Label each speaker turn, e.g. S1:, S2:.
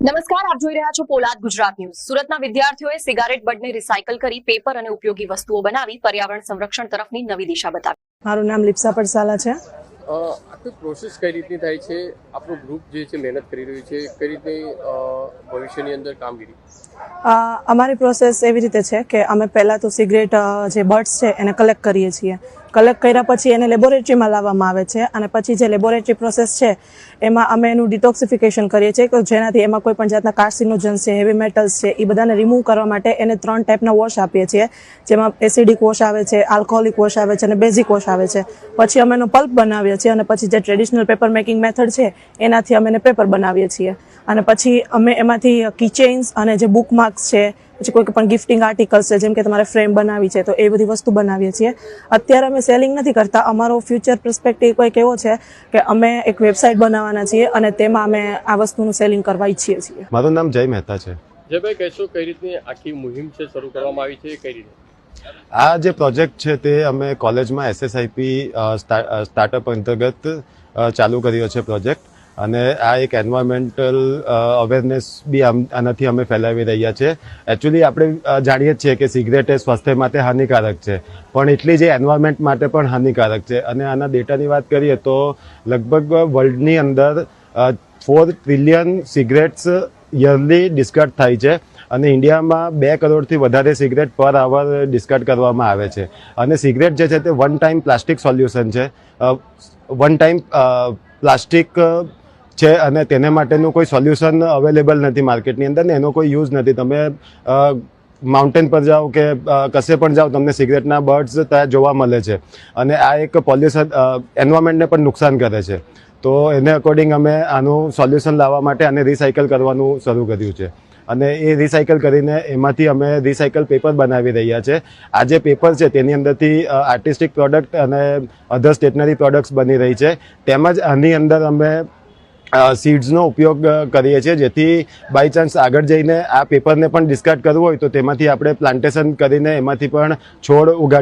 S1: નમસ્કાર, આપ જોઈ રહ્યા છો પોલાદ ગુજરાત ન્યૂઝ। સુરતના વિદ્યાર્થીઓએ સિગારેટ બડને રિસાયકલ કરી પેપર અને ઉપયોગી વસ્તુઓ બનાવી પર્યાવરણ સંરક્ષણ તરફની નવી દિશા બતાવી।
S2: મારું નામ લિપ્સા પડસાલા છે।
S3: આખી પ્રોસેસ કઈ રીતની થાય છે? આપણું ગ્રુપ જે છે મહેનત કરી રહ્યું છે, કઈ રીતે ભવિષ્યની અંદર કામગીરી?
S2: અમારી પ્રોસેસ એવી રીતે છે કે અમે પહેલાં તો સિગરેટ જે બડ્સ છે એને કલેક્ટ કરીએ છીએ। કલેક્ટ કર્યા પછી એને લેબોરેટરીમાં લાવવામાં આવે છે અને પછી જે લેબોરેટરી પ્રોસેસ છે એમાં અમે એનું ડિટોક્સિફિકેશન કરીએ છીએ કે જેનાથી એમાં કોઈ પણ જાતના કાર્સિનોજન્સ છે, હેવી મેટલ્સ છે, એ બધાને રિમૂવ કરવા માટે એને 3 ટાઈપના વોશ આપીએ છીએ, જેમાં એસિડિક વોશ આવે છે, આલ્કોહોલિક વોશ આવે છે અને બેઝિક વોશ આવે છે। પછી અમે એનો પલ્પ બનાવીએ છીએ અને પછી જે ટ્રેડિશનલ પેપર મેકિંગ મેથડ છે એનાથી અમે એને પેપર બનાવીએ છીએ અને પછી અમે એમાંથી કીચેઇન્સ અને જે બુક માર્ક્સ છે, પછી કોઈ પણ ગિફ્ટિંગ આર્ટિકલ્સ છે, જેમ કે તમારે ફ્રેમ બનાવી છે તો એ બધી વસ્તુ બનાવીએ છીએ। અત્યારે અમે સેલિંગ નથી કરતા। અમારો ફ્યુચર પર્સપેક્ટિવ કોઈક એવો છે કે અમે એક વેબસાઇટ બનાવવાના છીએ અને તેમાં અમે આ વસ્તુનું સેલિંગ કરવા ઈચ્છીએ છીએ।
S4: મારું નામ જય મહેતા છે।
S3: જયભાઈ, કહેશો કઈ રીતની આખી મુહિમ છે શરૂ કરવામાં આવી છે, કઈ રીતે?
S4: આ જે પ્રોજેક્ટ છે તે અમે કોલેજમાં SSIP સ્ટાર્ટઅપ અંતર્ગત ચાલુ કર્યો છે પ્રોજેક્ટ, અને આ એક એન્વાયરમેન્ટલ અવેરનેસ બી આનાથી અમે ફેલાવી રહ્યા છીએ। એકચ્યુઅલી આપણે જાણીએ જ છીએ કે સિગરેટ એ સ્વાસ્થ્ય માટે હાનિકારક છે, પણ એટલી જ એન્વાયરમેન્ટ માટે પણ હાનિકારક છે। અને આના ડેટાની વાત કરીએ તો લગભગ વર્લ્ડની અંદર 4 ટ્રિલિયન સિગરેટ્સ યરલી ડિસ્કાર્ડ થાય છે અને ઇન્ડિયામાં 2 કરોડથી વધારે સિગરેટ પર આવર ડિસ્કાર્ડ કરવામાં આવે છે। અને સિગરેટ જે છે તે વન ટાઈમ પ્લાસ્ટિક સોલ્યુશન છે, વન ટાઈમ પ્લાસ્ટિક છે અને તેને માટેનું કોઈ સોલ્યુશન અવેલેબલ નથી માર્કેટની અંદર ને એનો કોઈ યુઝ નથી। તમે માઉન્ટેન પર જાઓ કે કશે પણ જાઓ તમને સિગરેટના બર્ડ્સ ત્યાં જોવા મળે છે અને આ એક પોલ્યુશન એન્વાયરમેન્ટને પણ નુકસાન કરે છે। તો એને અકોર્ડિંગ અમે આનું સોલ્યુશન લાવવા માટે આને રિસાયકલ કરવાનું શરૂ કર્યું છે અને એ રિસાયકલ કરીને એમાંથી અમે રિસાયકલ પેપર બનાવી રહ્યા છે। આ જે પેપર છે તેની અંદરથી આર્ટિસ્ટિક પ્રોડક્ટ અને અધર સ્ટેશનરી પ્રોડક્ટ્સ બની રહી છે, તેમજ આની અંદર અમે સીડ્સનો ઉપયોગ કરીએ છીએ, જેથી બાય ચાન્સ આગળ જઈને આ પેપરને પણ ડિસ્કાર્ડ કરવું હોય તો તેમાંથી આપણે પ્લાન્ટેશન કરીને એમાંથી પણ છોડ ઉગાડી